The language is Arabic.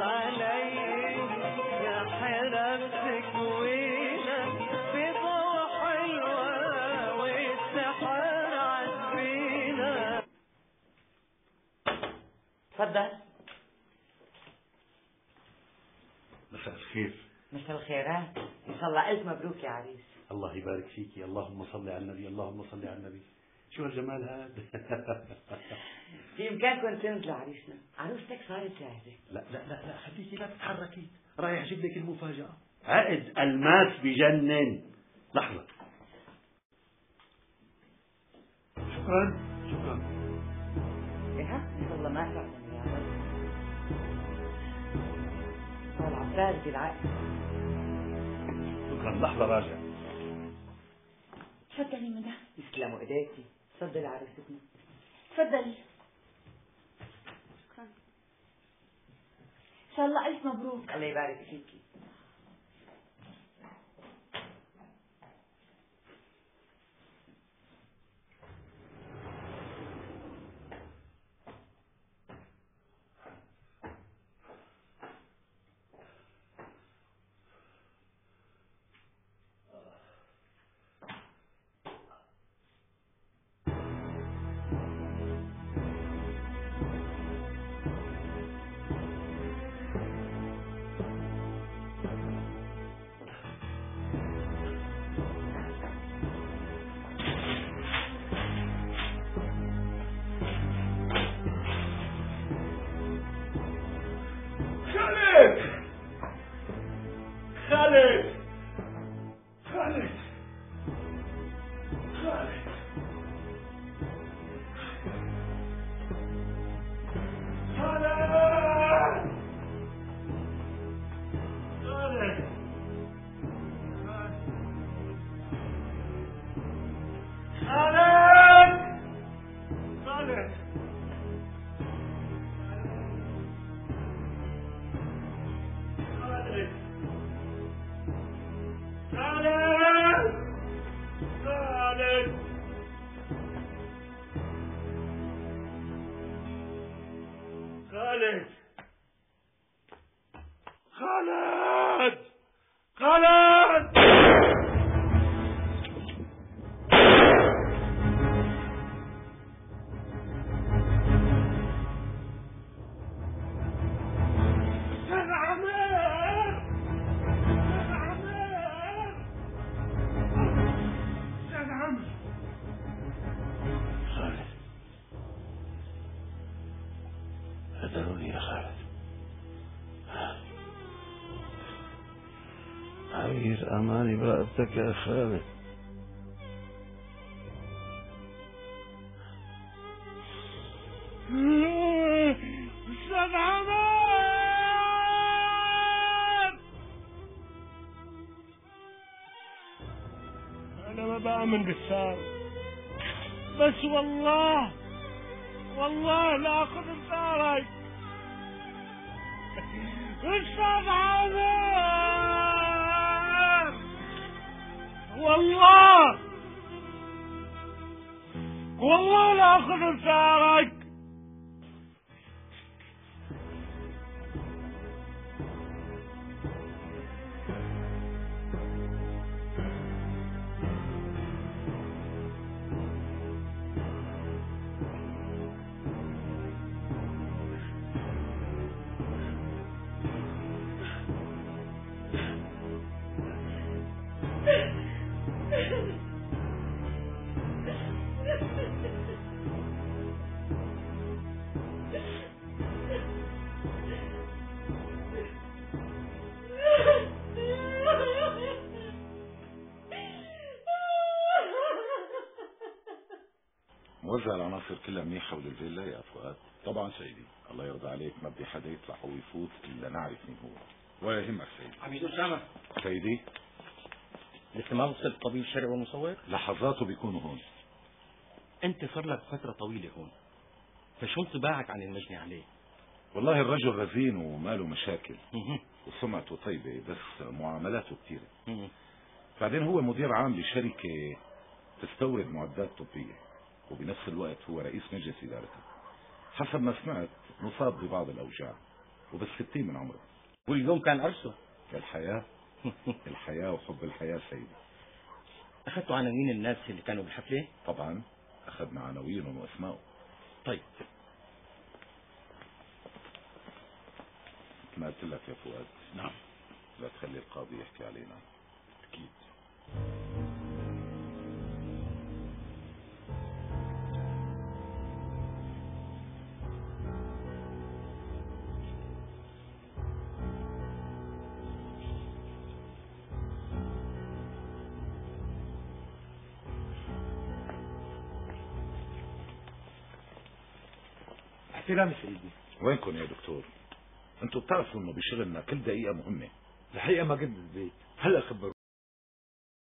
علي يا حرمتك وينا بضوء حلوة والسحر عزبينا. تفضل. مساء الخير. مساء الخيرات، ان شاء الله الف مبروك يا عريس. الله يبارك فيكي، اللهم صل على النبي، اللهم صل على النبي. شو هالجمال هذا؟ في امكانكم تنزلوا عريسنا، عروستك صارت جاهزه. لا لا لا لا، خليكي لا تتحركي، رايح اجيب لك المفاجأة. عقد الماس بجنن. لحظة. شكرا شكرا. ايه ان شاء الله ما تعطيني يا رب. طالع بارد العقل. شكرا، لحظة راجع. تفضلي مدام. يسلموا ايديكي. تفضلي عروستنا. تفضلي. شكرا. ان شاء الله الف مبروك. الله يبارك فيكي. قدروني يا خالد. عبير أماني برقبتك يا خالد. أستاذ عمر، أنا ما بآمن بالثار، بس والله لا أخذ بثارك. أستاذ عمر، والله لا أخذ بثارك. موزع العناصر كلها منيحة حول الفيلا يا فؤاد. طبعا سيدي، الله يرضى عليك، ما بدي حدا يطلع او يفوت الا نعرف مين هو. ولا يهمك سيدي. عميد أسامة، سيدي لسه ما وصل الطبيب الشرعي والمصور؟ لحظاته بيكونوا هون. انت صار لك فترة طويلة هون، فشو انطباعك عن المجني عليه؟ والله الرجل رزين وما له مشاكل وسمعته طيبة، بس معاملاته كثيرة. بعدين هو مدير عام لشركة تستورد معدات طبية، وبنفس الوقت هو رئيس مجلس إدارتها. حسب ما سمعت مصاب ببعض الأوجاع، وبال 60 من عمره. واليوم كان عرسه. الحياة الحياة وحب الحياة سيدي. اخذتوا عناوين الناس اللي كانوا بالحفلة؟ طبعا اخذنا عناوينهم واسمائهم. طيب ما قلت لك يا فؤاد؟ نعم. لا تخلي القاضي يحكي علينا. اكيد. احترامي سيدي. وينكم يا دكتور؟ انتوا بتعرفوا انه بشغلنا كل دقيقة مهمة. الحقيقة ما كنت بالبيت، هلا خبروني.